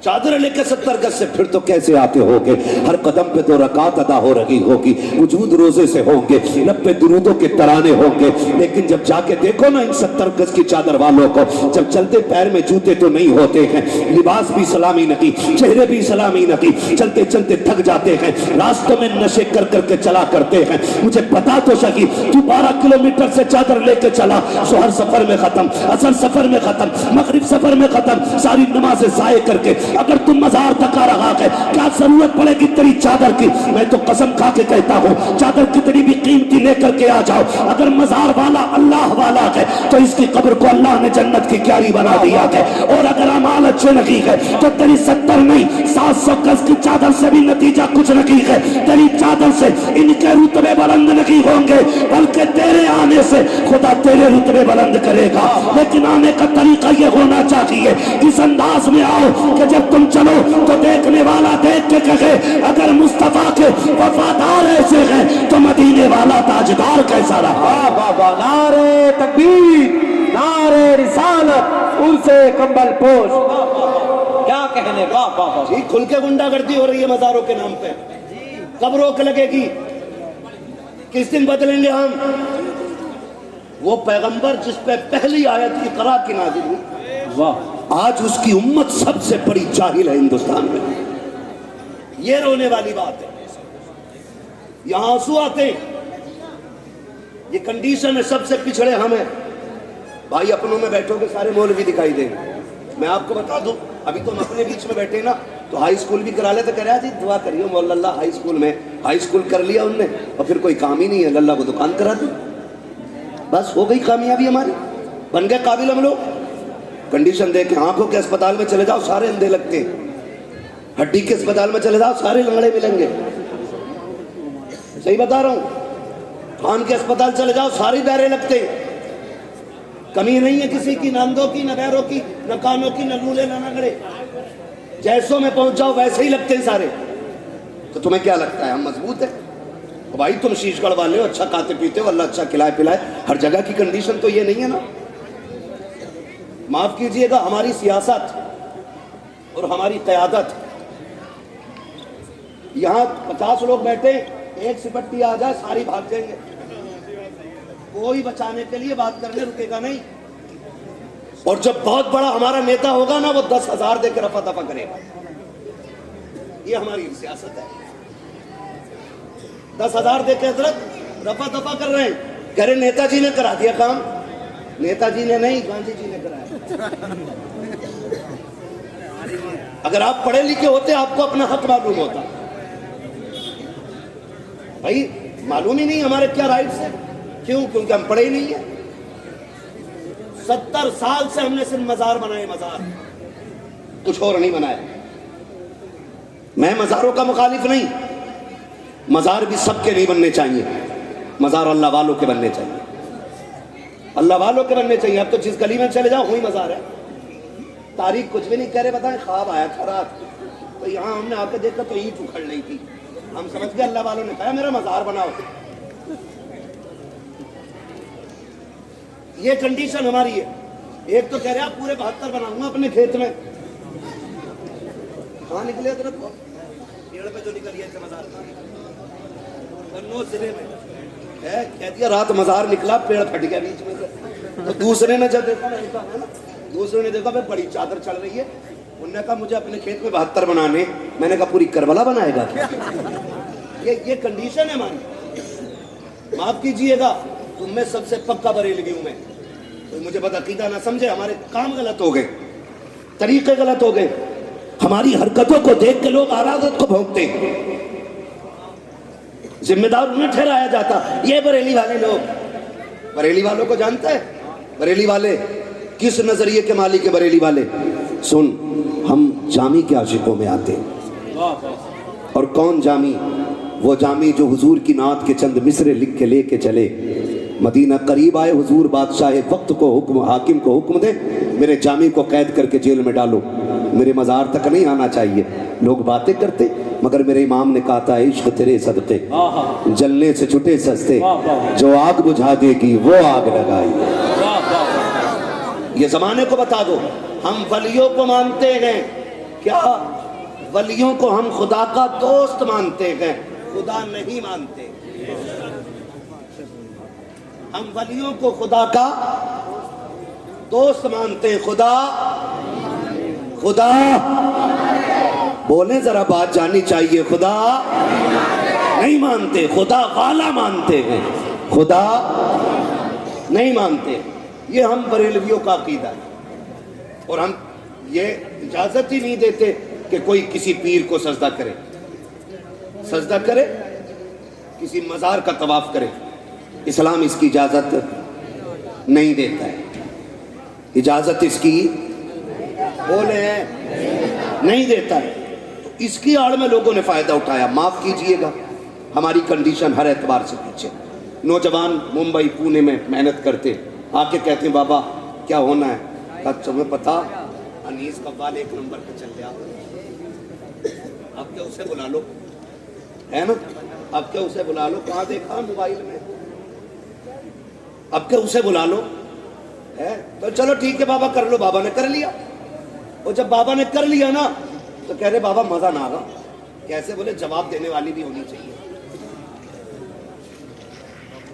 चादर लेके 70 गज से फिर तो कैसे आते होगे। हर कदम पे तो रकात अदा हो रही होगी, वजूद रोजे से होंगे, लब पे दुरूदों के तराने होंगे। लेकिन जब जाके देखो ना इन 70 गज की चादर वालों को, जब चलते पैर में जूते तो नहीं होते हैं, लिबास भी सलामी नहीं, चेहरे भी सलामी नहीं, चलते चलते थक जाते हैं, रास्तों में नशे कर करके चला करते हैं। मुझे बता तो सकी, तू 12 किलोमीटर से चादर लेके चला, सोहर सफर में खत्म, असर सफर में खत्म, मगरिब सफर में खत्म, सारी नमाजें ज़ाये करके अगर तुम मजार तक आ रहा है, क्या जरूरत पड़ेगी तेरी चादर की। मैं तो कसम खा के कहता हूँ, चादर कितनी भी कीमती लेकर के आ जाओ, अगर मजार वाला अल्लाह वाला है तो इसकी कब्र को अल्लाह ने जन्नत की क्यारी बना दिया है। और अगर अमाल अच्छे नहीं है तो तेरी 70 नहीं 700 गज की चादर से भी नतीजा कुछ नहीं है। तेरी चादर से इनके रुतबे बुलंद नहीं होंगे, बल्कि तेरे आने से खुदा तेरे रुतबे बुलंद करेगा। लेकिन आने का तरीका ये होना चाहिए, इस अंदाज में आओ कि जब तुम चलो तो देखने वाला देख के कहे, अगर मुस्तफा के वफादार ऐसे हैं तो मदीने वाला ताजदार कैसा रहा। बाबा नारे तकबीर, नारे रिसालत, उनसे कंबल पोश, क्या कहने। वाह वाह जी, खुल के गुंडागर्दी हो रही है मजारों के नाम पे। कब रोक लगेगी, किस दिन बदलेंगे हम। वो पैगंबर जिस पे पहली आयत इकरा की नाज़िल हुई, वाह, आज उसकी उम्मत सबसे बड़ी जाहिल है हिंदुस्तान में। ये रोने वाली बात है, यहां आंसू आते। ये कंडीशन है, सबसे पिछड़े हम हैं भाई। अपनों में बैठोगे सारे मौलवी दिखाई देंगे। मैं आपको बता दूं, अभी तो हम अपने बीच में बैठे ना, तो हाई स्कूल भी करा ले तो कह रहा जी दुआ करियो मौला हाई स्कूल में। हाई स्कूल कर लिया उनने और फिर कोई काम ही नहीं है, लल्ला को दुकान करा दी, बस हो गई कामयाबी हमारी, बन गए काबिल हम लोग। कंडीशन देख के आंखों के अस्पताल में चले जाओ सारे अंधे लगते हैं, हड्डी के अस्पताल में चले जाओ सारे लंगड़े मिलेंगे, सही बता रहा हूं। कान के अस्पताल चले जाओ सारे दायरे लगते हैं, कमी नहीं है किसी की, न अंधों की, न बहरों की, न कानों की, न लूले, न लंगड़े। जैसों में पहुंच जाओ वैसे ही लगते हैं सारे। तो तुम्हें क्या लगता है हम मजबूत है? भाई तुम शीशगढ़ वाले हो, अच्छा खाते पीते हो, अल्लाह अच्छा खिलाए पिलाए। हर जगह की कंडीशन तो ये नहीं है ना। माफ कीजिएगा, हमारी सियासत और हमारी क़यादत, यहाँ 50 लोग बैठे, एक सिपट्टी आ जाए सारी भाग जाएंगे, कोई बचाने के लिए बात करने रुकेगा नहीं। और जब बहुत बड़ा हमारा नेता होगा ना, वो 10,000 देकर रफा दफा करेगा। ये हमारी सियासत है। 10,000 देकर हजरत रफा दफा कर रहे हैं, कह रहे नेताजी ने करा दिया काम। नेताजी ने नहीं, गांधी जी ने कराया। अगर आप पढ़े लिखे होते आपको अपना हक मालूम होता। भाई मालूम ही नहीं हमारे क्या राइट्स है। क्यों? क्योंकि हम पढ़े ही नहीं है। 70 साल से हमने सिर्फ मजार बनाए, मजार, कुछ और नहीं बनाया। मैं मजारों का मुखालिफ नहीं, मजार भी सबके नहीं बनने चाहिए, मजार अल्लाह वालों के बनने चाहिए, अल्लाह वालों के बनने चाहिए। अब तो जिस गली में चले जाओ वही मजार है। तारीख कुछ भी नहीं कह रहे, बताएं ख्वाब आया था रात, तो यहाँ हमने आके देखा तो ईंट उखड़ रही थी, हम समझ गए अल्लाह वालों ने कहा मेरा मजार बनाओ। ये कंडीशन हमारी है। एक तो कह रहे आप पूरे 72 बनाऊंगा अपने खेत में। कहाँ निकले तरफ को पेड़ पे जो निकलिए थे मजार सिरे में है, कह दिया रात मजार निकला, पेड़ फट गया बीच में से। तो दूसरे ने जब देखा ना, दूसरे ने देखा भाई बड़ी चादर चल रही है, उन्होंने कहा मुझे अपने खेत में 72 बनाने। मैंने कहा पूरी करबला बनाएगा क्या? ये कंडीशन है हमारी। माफ कीजिएगा, तुम में सबसे पक्का बरेलवी हूं मैं, तो मुझे बदअकीदा ना समझे। हमारे काम गलत हो गए, तरीके गलत हो गए, हमारी हरकतों को देख के लोग आरादत को भोंकते हैं, जिम्मेदार उन्हें ठहराया जाता। ये बरेली वाले लोग, बरेली वालों को जानते हैं? बरेली वाले किस नजरिए के मालिक है? बरेली वाले सुन, हम जामी के आशिकों में आते हैं। और कौन जामी? वो जामी जो हुजूर की नात के चंद मिसरे लिख के लेके चले। मदीना करीब आए हुजूर, बादशाह वक्त को हुक्म, हाकिम को हुक्म दे मेरे जामी को कैद करके जेल में डालो, मेरे मज़ार तक नहीं आना चाहिए। लोग बातें करते, मगर मेरे इमाम ने कहा था इश्क तेरे सदके जलने से छुटे सस्ते, जो आग बुझा देगी वो आग लगाई। ये जमाने को बता दो, हम वलियों को मानते हैं, کیا ولیوں کو ہم خدا کا دوست مانتے ہیں، خدا نہیں مانتے. ہم ولیوں کو خدا کا دوست مانتے ہیں، خدا بولیں ذرا، بات جانی چاہیے. خدا نہیں مانتے، خدا والا مانتے ہیں، خدا نہیں مانتے. یہ ہم بریلویوں کا عقیدہ ہے، اور ہم یہ اجازت ہی نہیں دیتے کہ کوئی کسی پیر کو سجدہ کرے، کسی مزار کا طواف کرے. اسلام اس کی اجازت نہیں دیتا ہے. اجازت اس کی بولے نہیں دیتا ہے. تو اس کی آڑ میں لوگوں نے فائدہ اٹھایا. معاف کیجئے گا، ہماری کنڈیشن ہر اعتبار سے پیچھے. نوجوان ممبئی پونے میں محنت کرتے، آ کے کہتے ہیں بابا کیا ہونا ہے؟ کہا تمہیں پتا انیس قوال 1 نمبر پہ چل گیا. اب کیا اسے بلا لو، ہے نا؟ اب کیا اسے بلا لو، کہاں دیکھا موبائل میں؟ اب کیا اسے بلا لو ہے؟ تو چلو ٹھیک ہے بابا کر لو. بابا نے کر لیا. اور جب بابا نے کر لیا نا تو کہہ رہے بابا مزہ نہ آ رہا. کیسے؟ بولے جواب دینے والی بھی ہونی چاہیے.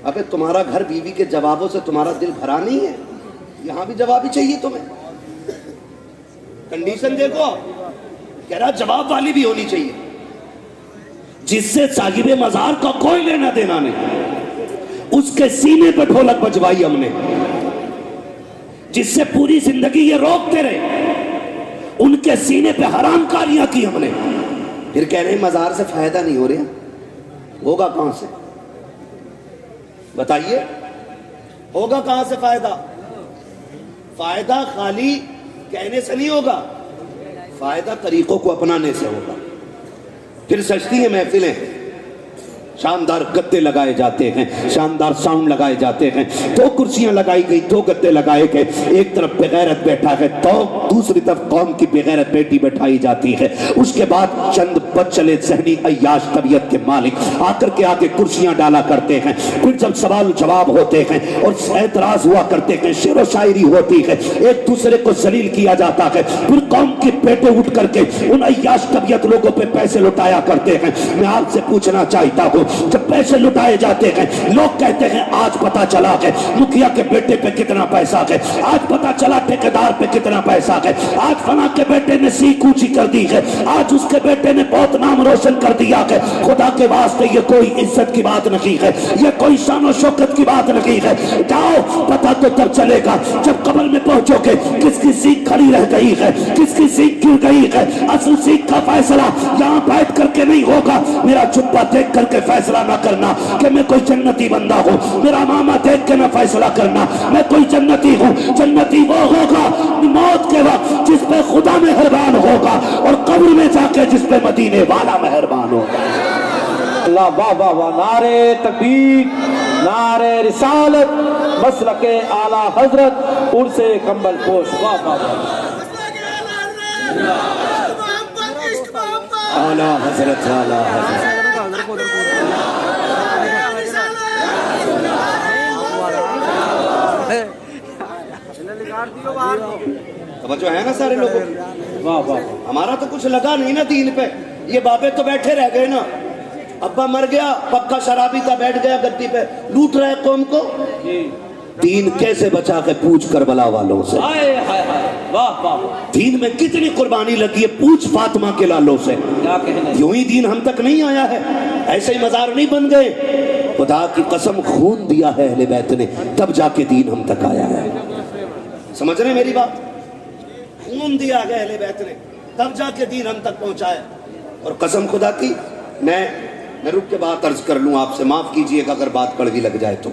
ابے تمہارا گھر بیوی کے جوابوں سے تمہارا دل بھرا نہیں ہے؟ یہاں بھی جواب ہی چاہیے تمہیں. کنڈیشن دیکھو، کہہ رہا جواب والی بھی ہونی چاہیے، جس سے صاحب مزار کا کوئی لینا دینا نہیں. اس کے سینے پہ ڈھولک بجوائی ہم نے، جس سے پوری زندگی یہ روکتے رہے. ان کے سینے پہ حرام کاریاں کی ہم نے. پھر کہہ رہے ہیں مزار سے فائدہ نہیں ہو رہا. ہوگا کہاں سے بتائیے؟ ہوگا کہاں سے فائدہ؟ فائدہ خالی کہنے سے نہیں ہوگا، فائدہ طریقوں کو اپنانے سے ہوگا. پھر سجتی ہیں محفلیں، شاندار گدے لگائے جاتے ہیں، شاندار ساؤنڈ لگائے جاتے ہیں. 2 کرسیاں لگائی گئی، 2 گدے لگائے گئے. ایک طرف بغیرت بیٹھا ہے تو دوسری طرف قوم کی بغیرت بیٹی بیٹھائی جاتی ہے. اس کے بعد چند بد چلے ذہنی عیاش طبیعت کے مالک آ کر کے آگے کرسیاں ڈالا کرتے ہیں. پھر جب سوال جواب ہوتے ہیں اور اعتراض ہوا کرتے ہیں، شعر و شاعری ہوتی ہے، ایک دوسرے کو ذلیل کیا جاتا ہے. پھر قوم کے بیٹے اٹھ کر کے ان عیاش طبیعت لوگوں پہ پیسے لٹایا کرتے ہیں. میں آپ سے پوچھنا چاہتا ہوں، جب پیسے لٹائے جاتے ہیں لوگ کہتے ہیں آج پتا چلا کہ مکھیا کے بیٹے پہ کتنا پیسہ ہے، آج پتا چلا ٹھیکیدار پہ کتنا پیسہ ہے، آج فلاں کے بیٹے نے سیکھ اونچی کر دی ہے، آج اس کے بیٹے نے بہت نام روشن کر دیا ہے. خدا کے واسطے یہ کوئی عزت کی بات نہیں ہے، یہ کوئی شان و شوکت کی بات نہیں ہے. جاؤ، پتا تو تب چلے گا جب قبر میں پہنچو گے کس کی سیکھ کھڑی رہ گئی ہے، کس کی سیکھ گر گئی ہے. اصل سیکھ کا فیصلہ یہاں بیٹھ کر کے نہیں ہوگا. میرا جبہ دیکھ کر کے فیصلہ نہ کرنا کہ میں کوئی جنتی بندہ ہوں. میرا ماما دیکھ کے نہ فیصلہ کرنا میں کوئی جنتی ہوں. جنتی وہ ہوگا موت کے وقت جس پہ خدا مہربان ہوگا، اور قبر میں جا کے جس پہ مدینے والا مہربان ہوگا. اللہ واہ واہ واہ. نعرے تکبیر، نعرے رسالت، مسلک اعلی حضرت عرس کمبل پوش. واہ واہ واہ. اعلیٰ حضرت، اعلیٰ حضرت. توجہ ہے نا سارے لوگوں کی؟ واہ واہ. ہمارا تو کچھ لگا نہیں نا دین پہ. یہ بابے تو بیٹھے رہ گئے نا. ابا مر گیا، پکا شرابی تھا، بیٹھ گیا گدی پہ، لوٹ رہے قوم کو. دین کیسے بچا کے پوچھ کربلا والوں سے. واہ واہ. دین میں کتنی قربانی لگی ہے، پوچھ فاطمہ کے لالوں سے. یوں ہی دین ہم تک نہیں آیا ہے، ایسے ہی مزار نہیں بن گئے. خدا کی قسم خون دیا ہے اہل بیت نے، تب جا کے دین ہم تک آیا ہے. سمجھ رہے ہیں میری بات؟ خون دیا ہے اہل بیت نے، تب جا کے دین ہم تک پہنچا ہے. اور قسم خدا کی میں رک کے بات عرض کر لوں آپ سے، معاف کیجئے گا اگر بات کڑوی لگ جائے تو.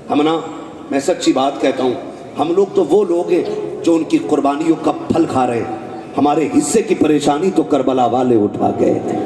ہم نا، میں سچی بات کہتا ہوں، ہم لوگ تو وہ لوگ ہیں جو ان کی قربانیوں کا پھل کھا رہے ہیں. ہمارے حصے کی پریشانی تو کربلا والے اٹھا گئے تھے.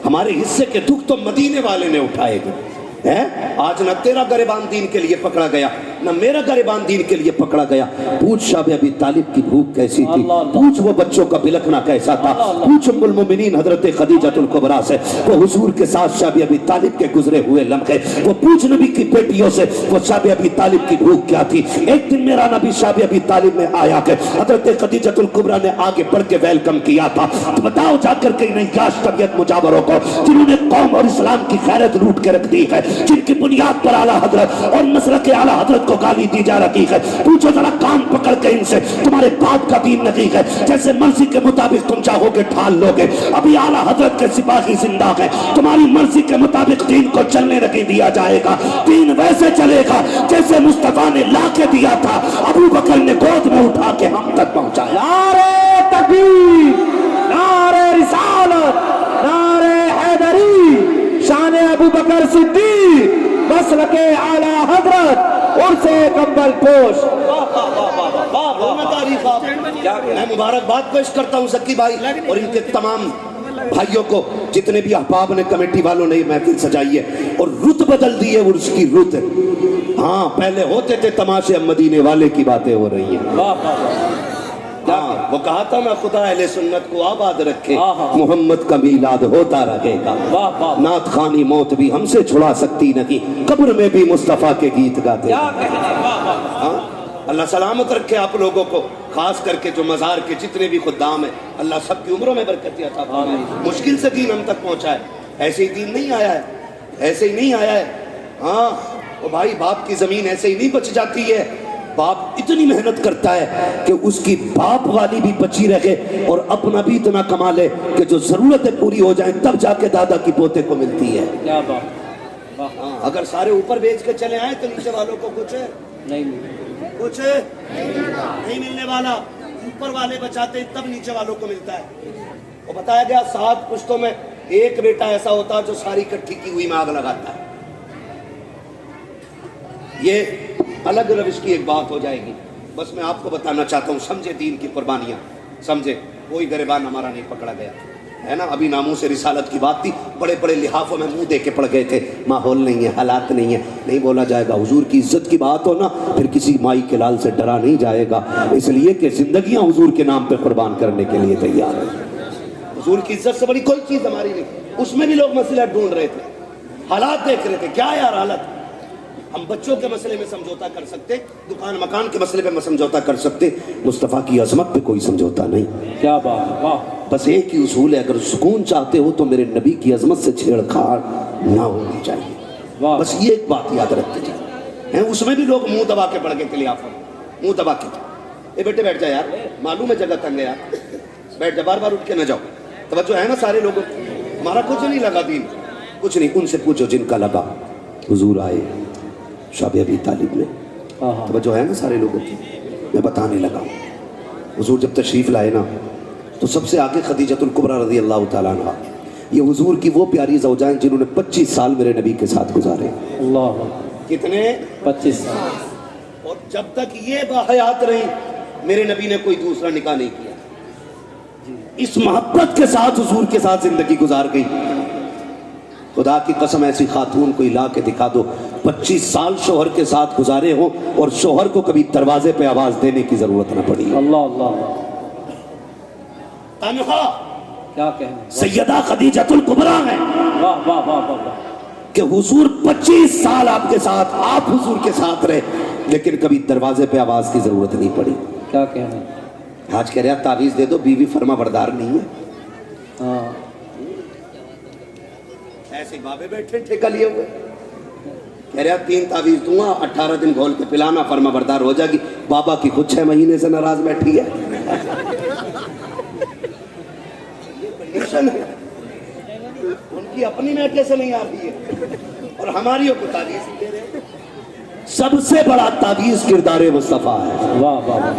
ہمارے حصے کے دکھ تو مدینے والے نے اٹھائے گئے. آج نہ تیرا گریبان دین کے لیے پکڑا گیا، نہ میرا گریبان دین کے لیے پکڑا گیا. پوچھ شاب ابی طالب کی بھوک کیسی تھی, پوچھ وہ بچوں کا بلکنا کیسا تھا, پوچھ ام المؤمنین حضرت خدیجۃ الکبریٰ سے وہ حضور کے ساتھ شاب ابی طالب کے گزرے ہوئے لمحے, وہ پوچھ نبی کی بیٹیوں سے وہ شاب ابی طالب کی بھوک کیا تھی. ایک دن میرا نبی شاب ابی طالب میں آیا کہ حضرت خدیجۃ الکبریٰ نے آگے بڑھ کے ویلکم کیا تھا. تو بتاؤ جا کر کے انہیں یاش طبیعت مجاوروں کو جنہوں نے قوم اور اسلام کی خیرت لوٹ کے رکھ دی ہے, جن کی بنیاد پر اعلیٰ حضرت اور مسلک اعلیٰ حضرت کو گالی دی جا رہی ہے, پوچھو ذرا کان پکڑ کے ان سے تمہارے باپ کا دین نہیں ہے, جیسے مرضی کے مطابق تم چاہو گے ڈھال لو گے. ابھی اعلیٰ حضرت کے سپاہی زندہ ہیں, تمہاری مرضی کے مطابق دین کو چلنے نہیں دیا جائے گا. دین ویسے چلے گا جیسے مصطفیٰ نے لا کے دیا تھا, ابو بکر نے گود میں اٹھا کے ہم تک پہنچایا. نعرے تکبیر, نعرے رسالت, نعرے حیدری, شان ابو بکر صدیق, مسلک اعلیٰ حضرت, عرص کمبل پوش. میں مبارکباد پیش کرتا ہوں زکی بھائی اور ان کے تمام بھائیوں کو, جتنے بھی احباب نے, کمیٹی والوں نے محفل سجائی ہے اور رت بدل دی ہے اس کی رت. ہاں پہلے ہوتے تھے تماشے, اب مدینے والے کی باتیں ہو رہی ہیں. ہاں وہ کہا تھا نا خدا اہل سنت کو آباد رکھے, محمد کا میلاد ہوتا رہے گا. نعت خوانی موت بھی ہم سے چھڑا سکتی نہیں, قبر میں بھی مصطفیٰ کے گیت گاتے. اللہ سلامت رکھے آپ لوگوں کو, خاص کر کے جو مزار کے جتنے بھی خدام ہیں, اللہ سب کی عمروں میں برکت عطا فرمائے. مشکل سے دین ہم تک پہنچا ہے, ایسے ہی دین نہیں آیا ہے, ایسے ہی نہیں آیا ہے. ہاں وہ بھائی باپ کی زمین ایسے ہی نہیں بچ جاتی ہے. باپ اتنی محنت کرتا ہے کہ اس کی باپ والی بھی بچی رہے اور اپنا بھی اتنا کما لے کہ جو ضرورتیں پوری ہو جائیں تب جا کے دادا کی پوتے کو ملتی ہے. اگر سارے اوپر بیچ کے چلے آئے تو نیچے والوں کو کچھ کچھ نہیں ملنے والا. اوپر والے بچاتے تب نیچے والوں کو ملتا ہے. وہ بتایا گیا 7 پشتوں میں ایک بیٹا ایسا ہوتا جو ساری کٹھی کی ہوئی میں آگ لگاتا ہے. یہ الگ روش کی ایک بات ہو جائے گی, بس میں آپ کو بتانا چاہتا ہوں. سمجھے دین کی قربانیاں, سمجھے کوئی گریبان ہمارا نہیں پکڑا گیا ہے نا. ابھی ناموں سے رسالت کی بات تھی, بڑے بڑے لحافوں میں منہ دے کے پڑ گئے تھے. ماحول نہیں ہے, حالات نہیں ہے, نہیں بولا جائے گا. حضور کی عزت کی بات ہو نا, پھر کسی مائی کے لال سے ڈرا نہیں جائے گا, اس لیے کہ زندگیاں حضور کے نام پہ قربان کرنے کے لیے تیار ہیں. حضور کی عزت سے بڑی کوئی چیز ہماری نہیں. اس میں بھی لوگ مسئلہ ڈھونڈ رہے تھے, حالات دیکھ رہے تھے, کیا یار حالت. ہم بچوں کے مسئلے میں سمجھوتا کر سکتے, دکان مکان کے مسئلے پہ سمجھوتا کر سکتے, مصطفیٰ کی عظمت پہ کوئی سمجھوتا نہیں. کیا بات, واہ. بس ایک ہی اصول ہے, اگر سکون چاہتے ہو تو میرے نبی کی عظمت سے چھیڑکھاڑ نہ ہونی چاہیے. بس یہ ایک بات یاد رکھتے جائیں. اس میں بھی لوگ منہ دبا کے پڑھ گئے تھے, منہ دبا کے. اے بیٹے بیٹھ جا یار, معلوم ہے جگہ تنگ ہے یار, بیٹھ جا, بار بار اٹھ کے نہ جاؤ. توجہ ہے نا سارے لوگوں, ہمارا کچھ نہیں لگا دین, کچھ نہیں. ان سے پوچھو جن کا لگا. حضور آئے شاب ابی طالب میں, توجہ ہے نا سارے لوگوں کی. میں بتانے لگا ہوں, حضور جب تشریف لائے نا تو سب سے آگے خدیجۃ الکبریٰ رضی اللہ تعالیٰ عنہ. یہ حضور کی وہ پیاری زوجائیں جنہوں نے 25 سال میرے نبی کے ساتھ گزارے. اللہ, کتنے؟ 25 سال. اور جب تک یہ باحیات رہی میرے نبی نے کوئی دوسرا نکاح نہیں کیا. اس محبت کے ساتھ حضور کے ساتھ زندگی گزار گئی. خدا کی قسم ایسی خاتون کو لا کے دکھا دو 25 سال شوہر کے ساتھ گزارے ہو اور شوہر کو کبھی دروازے پہ آواز دینے کی ضرورت نہ پڑی. اللہ اللہ, تنہا کیا کہنا. سیدہ خدیجۃ الکبریٰ ہیں. واہ واہ واہ واہ, کہ حضور 25 سال آپ کے ساتھ, آپ حضور کے ساتھ رہے, لیکن کبھی دروازے پہ آواز کی ضرورت نہیں پڑی. کیا کہنا. آج کہہ رہا تعویذ دے دو, بیوی فرما بردار نہیں ہے. ہاں ایسے بابے بیٹھے ٹھیکہ لیے ہوئے, کہہ رہا 3 تعویذ دوں گا, 18 دن گھول کے پلانا, فرما بردار ہو جائے گی. بابا کی خود 6 مہینے سے ناراض بیٹھی ہے. ان کی اپنی میٹے سے نہیں آتی ہے اور ہماری کو تعویذ دے رہے. سب سے بڑا تعویذ کردار مصطفیٰ ہے. واہ واہ,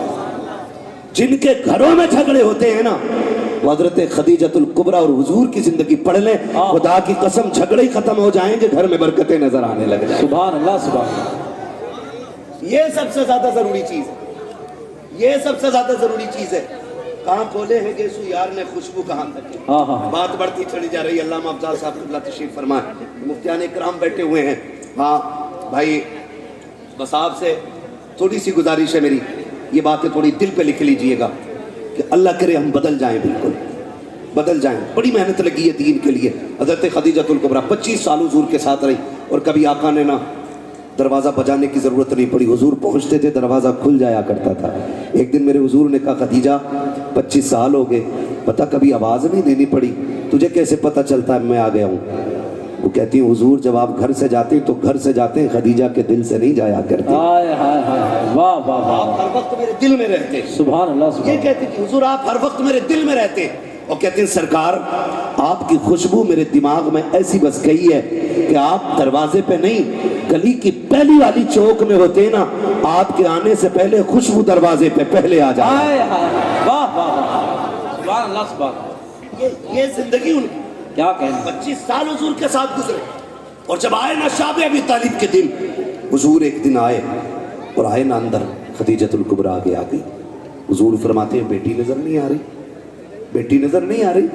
جن کے گھروں میں جھگڑے ہوتے ہیں نا, وہ حضرت خدیجۃ الکبریٰ اور حضور کی زندگی پڑھ لیں, خدا کی قسم جھگڑے ہی ختم ہو جائیں گے, گھر میں برکتیں نظر آنے لگ جائیں. سبحان اللہ, سبحان اللہ. یہ سب سے زیادہ ضروری چیز ہے, یہ سب سے زیادہ ضروری چیز ہے. کہاں کھولے ہیں گیسو یار نے خوشبو کہاں تک ہے. بات بڑھتی چلی جا رہی ہے. علامہ افضال صاحب قبلہ تشریف فرمائے, مفتیان اکرام بیٹھے ہوئے ہیں. ہاں بھائی, بس آپ سے थोड़ी सी गुजारिश है मेरी, ये बातें थोड़ी दिल पे लिख लीजिएगा कि अल्लाह करे हम बदल जाएं, बिल्कुल बदल जाएं। बड़ी मेहनत लगी है दीन के लिए। हज़रत खदीजतुल कुबरा 25 साल हुजूर के साथ रही और कभी आका ने ना दरवाज़ा बजाने की ज़रूरत नहीं पड़ी। हुजूर पहुँचते थे, दरवाज़ा खुल जाया करता था। एक दिन मेरे हुजूर ने कहा, खदीजा 25 साल हो गए, पता कभी आवाज़ नहीं देनी पड़ी, तुझे कैसे पता चलता है मैं आ गया हूँ? वो कहती है, हुजूर जब आप घर से जाते हैं तो घर से जाते हैं, खदीजा के दिल से नहीं जाया करते। हाय हाय हाय, वाह वाह वाह, आप हर वक्त मेरे दिल में रहते। सुभान अल्लाह, सुभान ये कहती थी, हुजूर आप हर वक्त मेरे दिल में रहते। और कहते हैं, सरकार आपकी खुशबू मेरे दिमाग में ऐसी बस गई है कि आप दरवाजे पे नहीं, गली की पहली वाली चौक में होते ना, आपके आने से पहले खुशबू दरवाजे पे पहले आ जाए। हाय हाय, वाह वाह वाह, सुभान अल्लाह, सुभान। ये जिंदगी उनकी, क्या कहना। 25 साल हुजूर के साथ गुजरे। और जब आए ना शाब अबी तालिब के दिन, हुजूर एक दिन आए और आए ना अंदर, खदीजतुल कुबरा आगे आ गई। हुजूर फरमाते हैं, बेटी नजर नहीं आ रही, बेटी नजर नहीं आ रही।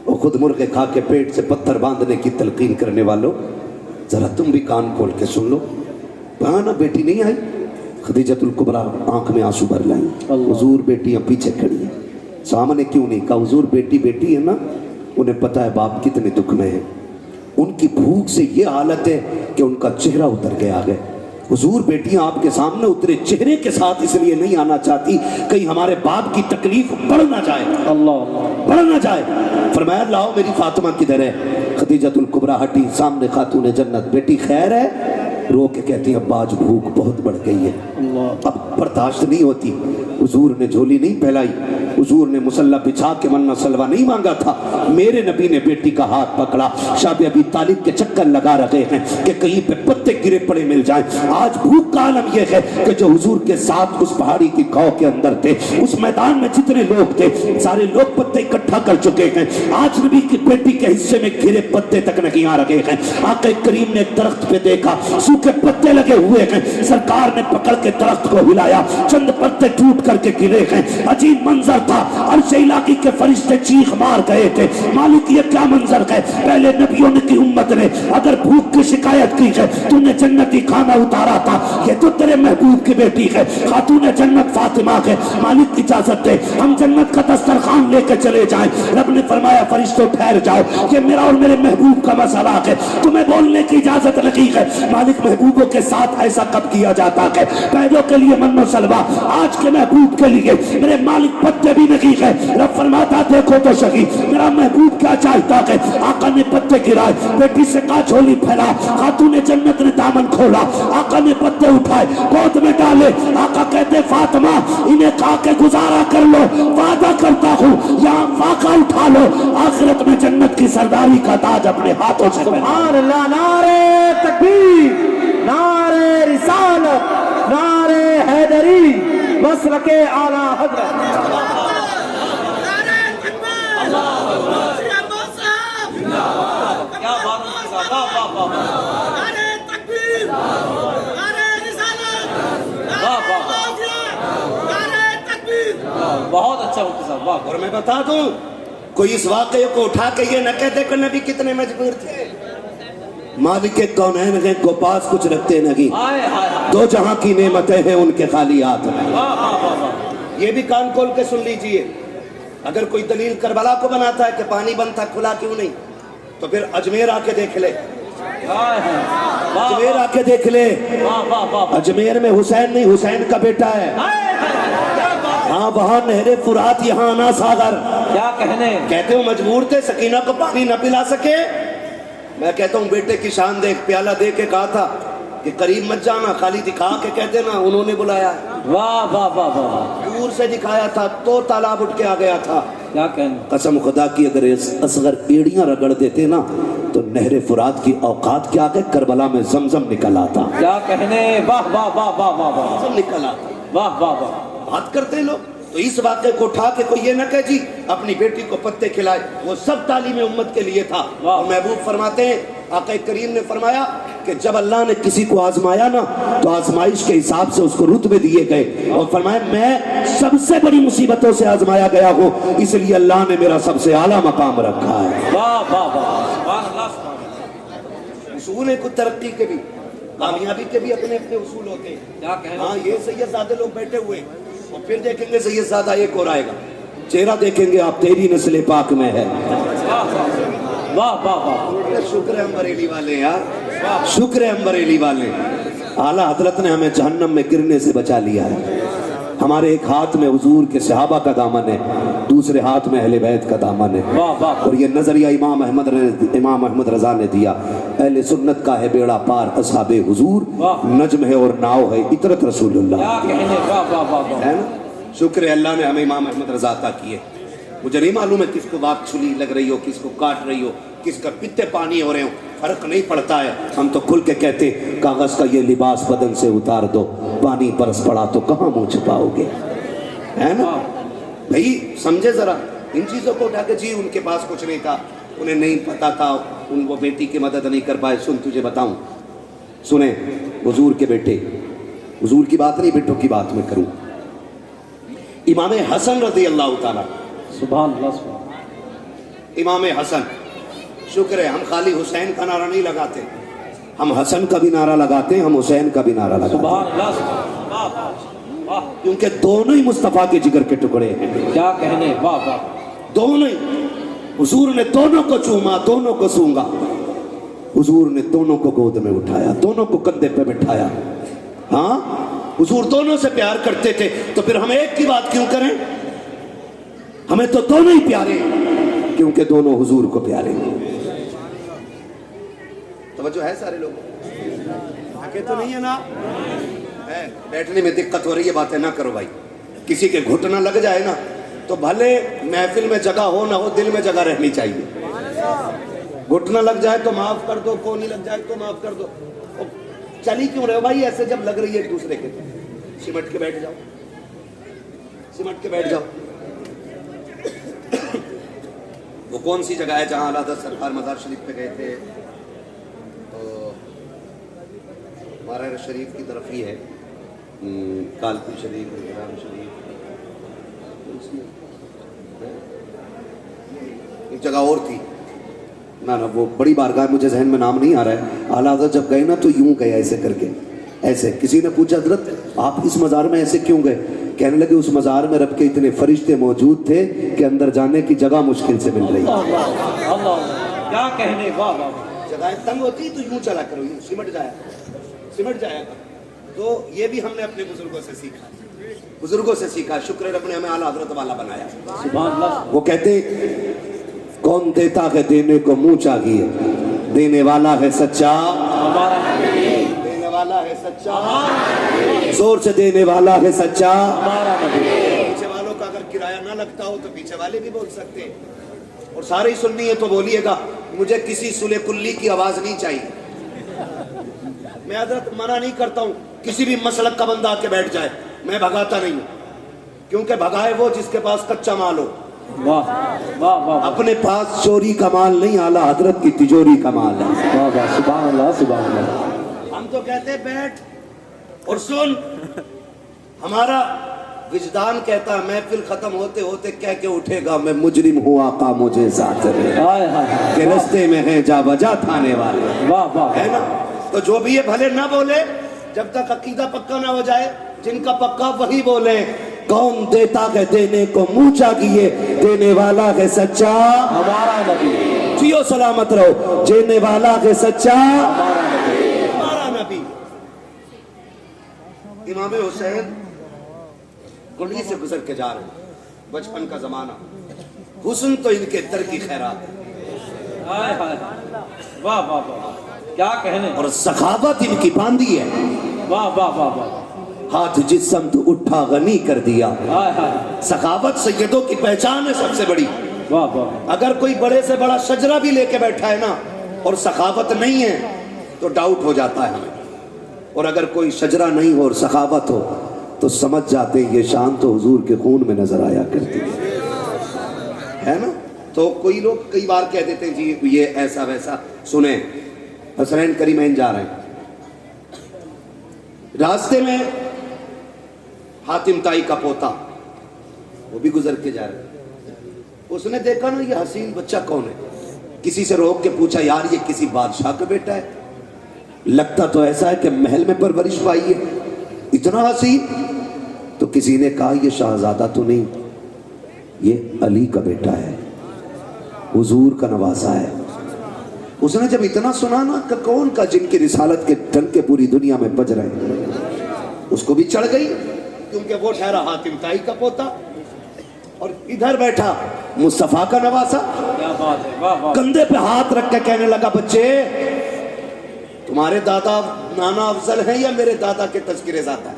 और खुद मुर्गे खा के पेट से पत्थर बांधने की तलकीन करने वालों, जरा तुम भी कान खोल के सुन लो, कहा ना बेटी नहीं आई। खदीजतुल कुबरा आंख में आंसू भर लाई। हुजूर बेटियां पीछे खड़ी हैं, सामने क्यों नहीं? कहा, हुजूर बेटी बेटी है ना, उन्हें पता है बाप कितने दुख में है, उनकी भूख से ये हालत है कि उनका चेहरा उतर के आ गए। हुजूर बेटियां आपके सामने उतरे चेहरे के साथ इसलिए नहीं आना चाहती कहीं हमारे बाप की तकलीफ बढ़ ना जाए, अल्लाह बढ़ ना जाए। फरमाया, लाओ मेरी फातिमा किधर है? खदीजतुल कुबरा हटी, सामने खातून जन्नत, बेटी खैर है? रो के कहती है, अब्बा आज भूख बहुत बढ़ गई है, अब बर्दाश्त नहीं होती। हुजूर ने झोली नहीं फैलाई, हुजूर ने मुसल्ला बिछा के मन्ना सलवा नहीं मांगा था, मेरे नबी ने बेटी का हाथ पकड़ा। शाब अबी तालिब के चक्कर लगा रहे हैं कि कहीं पे पत्ते गिरे पड़े मिल जाएं। आज भूख का आलम यह है कि जो हुजूर के साथ उस पहाड़ी की गांव के अंदर थे, उस मैदान में जितने लोग थे, सारे लोग पत्ते इकट्ठा कर चुके हैं। आज नबी की बेटी के हिस्से में गिरे पत्ते तक नहीं आ रहे हैं। आका करीम ने दरख्त पे देखा, सूखे पत्ते लगे हुए हैं। सरकार ने पकड़ के दरख्त को हिलाया, चंद पत्ते टूट करके गिरे हैं। अजीब मंजर था, अर्श इलाही के फरिश्ते चीख मार गए थे, मालिक ये क्या मंजर है? पहले नबियों ने की उम्मत ने अगर भूख की शिकायत की है, तूने जन्नती खाना उतारा था, ये तो तेरे महबूब की बेटी है, खातून जन्नत फातिमा है। मालिक इजाजत दे, हम जन्नत का दस्तरखान लेके चले जाएं। रब ने फरमाया, फरिश्तों ठहर जाओ, ये मेरा और मेरे महबूब का मसला है, तुम्हें बोलने की इजाजत नहीं है। मालिक महबूबों के साथ ऐसा कब किया जाता है? पैदों के लिए मन्नो सलवा, आज के महबूब के लिए मेरे मालिक पत्ते भी नहीं है। रब फरमाता, देखो तो सही मेरा महबूब क्या चाहता है। आका ने पत्ते गिराए, बेटी से कहा झोली फैला, खातून जन्नत ने दामन खोला, आका ने पत्ते उठाए, गोद में डाले। आका कहते, फातिमा इन्हें खा के गुजारा कर लो, वादा करता हूँ यहाँ फाका उठा लो, आखिरत में जन्नत की सरदारी का ताज अपने हाथों से। सुभान अल्लाह, नारे तकबीर, नारे रिसालत, नारे हैदरी, मसलके आला हजरत। क्या बात है, वाह वाह वाह, नारे तकबीर, नारे रिसालत, वाह वाह, नारे तकबीर, बहुत अच्छा मुफ्ती साहब, वाह। और मैं बता दूं, कोई इस वाकये को उठा के ये न कहते कि नबी कितने मजबूर थे। मालिक के कौनैन हैं को पास कुछ रखते नहीं, दो जहां की नेमतें हैं उनके खाली हाथ में। ये भी कान खोल के सुन लीजिए, अगर कोई दलील करबला को बनाता है कि पानी बंद था खुला क्यों नहीं, तो फिर अजमेर आके देख ले, अजमेर आके देख ले। अजमेर में हुसैन नहीं, हुसैन का बेटा है। हाँ, वहाँ नहरे फुरात, यहाँ आना सागर। क्या कहने, कहते हो मजबूर थे, सकीना को पानी न पिला सके। मैं कहता हूँ बेटे की शान देख, प्याला दे के कहा था कि करीब मत जाना, खाली दिखा के कह देना उन्होंने बुलाया। वाह वाह वाह वाह, दूर से दिखाया था तो तालाब उठ के आ गया था। क्या कहने, कसम खुदा की अगर असगर एड़ियां रगड़ देते ना तो नहरे फुरात की औकात क्या है, करबला में जमजम निकल आता। क्या कहने, वाह वाह वाह वाह वाह वाह, निकल आता, वाह वाह वाह। बात करते लोग तो इस वाक़े को उठा के कोई ये न कहे जी अपनी बेटी को पत्ते खिलाए, वो सब तालीम उम्मत के लिए था। और महबूब फरमाते हैं, आका करीम ने फरमाया कि जब अल्लाह ने किसी को आजमाया ना तो आजमाइश के हिसाब से उसको रुतबे दिए गए, और फरमाया मैं सबसे बड़ी मुसीबतों से आजमाया गया हूँ, इसलिए अल्लाह ने मेरा सबसे आला मकाम रखा है। वाह वाह वाह, सुभान अल्लाह, सुभान अल्लाह। उसूल है कुछ तरक्की के भी, کامیابی کے بھی اپنے اپنے اصول ہوتے ہیں. کیا کہنا. ہاں یہ سید زادے لوگ بیٹھے ہوئے اور پھر دیکھیں گے سید زادہ ایک اور آئے گا, چہرہ دیکھیں گے آپ, تیری نسل پاک میں ہے. واہ واہ واہ. شکر ہے ہم بریلی والے یار, شکر ہے ہم بریلی والے. اعلیٰ حضرت نے ہمیں جہنم میں گرنے سے بچا لیا ہے. ہمارے ایک ہاتھ میں حضور کے صحابہ کا دامن ہے, دوسرے ہاتھ میں اہل بیت کا دامن ہے. اور یہ نظریہ امام احمد رضا نے دیا. اہل سنت کا ہے بیڑا پار, اصحاب حضور نجم ہے اور ناؤ ہے اطرت رسول اللہ. ہے نا, شکر ہے اللہ نے ہمیں امام احمد رضا عطا کیے. مجھے نہیں معلوم ہے کس کو بات چھلی لگ رہی ہو, کس کو کاٹ رہی ہو, کس کا پتے پانی ہو رہے ہو, فرق نہیں پڑتا ہے. ہم تو کھل کے کہتے کاغذ کا یہ لباس بدن سے اتار دو, پانی برس پڑا تو کہاں منہ چھپاؤ گے. ہے نا بھائی, سمجھے ذرا ان چیزوں کو اٹھا کے. جی ان کے پاس کچھ نہیں تھا, انہیں نہیں پتا تھا, وہ بیٹی کی مدد نہیں کر پائے. سن تجھے بتاؤں, سنیں, حضور کے بیٹے, حضور کی بات نہیں بیٹوں کی بات میں کروں. امام حسن رضی اللہ تعالیٰ, سبحان اللہ سبحان. امام حسن, شکر ہے ہم خالی حسین کا نعرہ نہیں لگاتے, ہم حسن کا بھی نعرہ لگاتے ہیں, ہم حسین کا بھی نعرہ لگاتے ہیں. سبحان اللہ. کیونکہ دونوں ہی مصطفیٰ کے جگر کے ٹکڑے ہیں. کیا کہنے. واہ واہ. دونوں ہی. حضور نے دونوں کو چوما, دونوں کو سونگا. حضور نے دونوں کو گود میں اٹھایا, دونوں کو کندھے پہ بٹھایا. ہاں, حضور دونوں سے پیار کرتے تھے, تو پھر ہم ایک کی بات کیوں کریں. ہمیں تو دونوں ہی پیارے ہیں, کیونکہ دونوں حضور کو پیارے ہیں. توجہ ہے سارے لوگوں, آگے تو نہیں ہے نا. بیٹھنے میں دقت ہو رہی ہے, باتیں نہ کرو بھائی. کسی کے گھٹنا لگ جائے نا تو بھلے محفل میں جگہ ہو نہ ہو, دل میں جگہ رہنی چاہیے. گھٹنا لگ جائے تو معاف کر دو, کونی لگ جائے تو معاف کر دو. چلی کیوں رہے ہو بھائی ایسے, جب لگ رہی ہے ایک دوسرے کے. سمٹ کے بیٹھ جاؤ, سمٹ کے بیٹھ جاؤ. وہ کون سی جگہ ہے جہاں اعلیٰ حضرت سرکار مزار شریف پہ گئے تھے؟ تو مارر شریف کی طرف ہی ہے, کالپور شریف, گرام شریف, ایک جگہ اور تھی نا, وہ بڑی بارگاہ, مجھے ذہن میں نام نہیں آ رہا ہے. اعلیٰ حضرت جب گئے نا تو یوں گئے ایسے کر کے, ایسے. کسی نے پوچھا حضرت آپ اس مزار میں ایسے کیوں گئے؟ کہنے لگے اس مزار میں رب کے اتنے فرشتے موجود تھے کہ اندر جانے کی جگہ مشکل سے مل رہی ہے. کیا کہنے. واہ واہ. جگہیں تنگ ہوتی تو یوں چلا کرو, یوں سمٹ جایا, سمٹ جایا. تو یہ بھی ہم نے اپنے بزرگوں سے سیکھا, بزرگوں سے سیکھا. شکر رب نے ہمیں اعلیٰ حضرت والا بنایا. سبحان اللہ. وہ کہتے کون دیتا ہے دینے کو منہ چاہیے, دینے والا ہے سچا, دینے والا ہے سچا, زور سے دینے والا ہے سچا. پیچھے والوں کا اگر کرایہ نہ لگتا ہو تو پیچھے والے بھی بول سکتے ہیں, اور سارے ہی سننی ہے تو بولیے گا. مجھے کسی سلے کلی کی آواز نہیں چاہیے. میں حضرت منع نہیں کرتا ہوں, کسی بھی مسلک کا بندہ آ کے بیٹھ جائے, میں بھگاتا نہیں ہوں, کیونکہ بھگائے وہ جس کے پاس کچا مال ہو. واہ واہ واہ. اپنے پاس چوری کا مال نہیں, اعلیٰ حضرت کی تجوری کا مال ہے. واہ واہ. سبحان اللہ سبحان اللہ. ہم تو کہتے ہیں بیٹھ اور سن. ہمارا وجدان کہتا ہے محفل ختم ہوتے ہوتے کہہ کے اٹھے گا, میں مجرم ہوں آقا مجھے ساتھ رہے, کہ رستے میں ہیں جا بجا تھانے والے. واہ واہ. ہے نا, تو جو بھی یہ بھلے نہ بولے جب تک عقیدہ پکا نہ ہو جائے. جن کا پکا وہی بولے. کون دیتا ہے دینے کو منہ چاہیے, دینے والا ہے سچا ہمارا نبی. جیو سلامت رہو, دینے والا ہے سچا ہمارا نبی. امام حسین گنڈی سے گزر کے جا رہے ہیں, بچپن کا زمانہ, حسن تو ان کے در کی خیرات. واہ واہ واہ. کیا کہنے. اور سخاوت ان کی باندھی ہے. واہ واہ واہ واہ. ہاتھ جس سمت اٹھا غنی کر دیا. سخاوت سیدوں کی پہچان ہے سب سے بڑی. واہ واہ. اگر کوئی بڑے سے بڑا شجرہ بھی لے کے بیٹھا ہے نا اور سخاوت نہیں ہے تو ڈاؤٹ ہو جاتا ہے ہمیں. اور اگر کوئی شجرہ نہیں ہو اور سخاوت ہو تو سمجھ جاتے یہ شان تو حضور کے خون میں نظر آیا کرتی ہے نا. تو کوئی لوگ کئی بار کہہ دیتے ہیں جی یہ ایسا ویسا. سنیں, حسنین کریمین جا رہے ہیں, راستے میں حاتم تائی کا پوتا وہ بھی گزر کے جا رہے ہیں. اس نے دیکھا نا یہ حسین بچہ کون ہے, کسی سے روک کے پوچھا یار یہ کسی بادشاہ کا بیٹا ہے؟ लगता तो ऐसा है कि महल में परवरिश पाई है, इतना हसीन। तो किसी ने कहा ये शहजादा तो नहीं, ये अली का बेटा है, हुजूर का नवासा है। उसने जब इतना सुना ना कि कौन का जिनकी रिसालत के डंके पूरी दुनिया में बज रहे हैं, उसको भी चढ़ गई, क्योंकि वो ठहरा हातिम ताई का पोता और इधर बैठा मुस्तफा का नवासा। क्या बात है, वाह वाह। कंधे पे हाथ रख के कहने लगा, बच्चे तुम्हारे दादा नाना अफजल हैं या मेरे दादा के तज़किरे ज़ात है?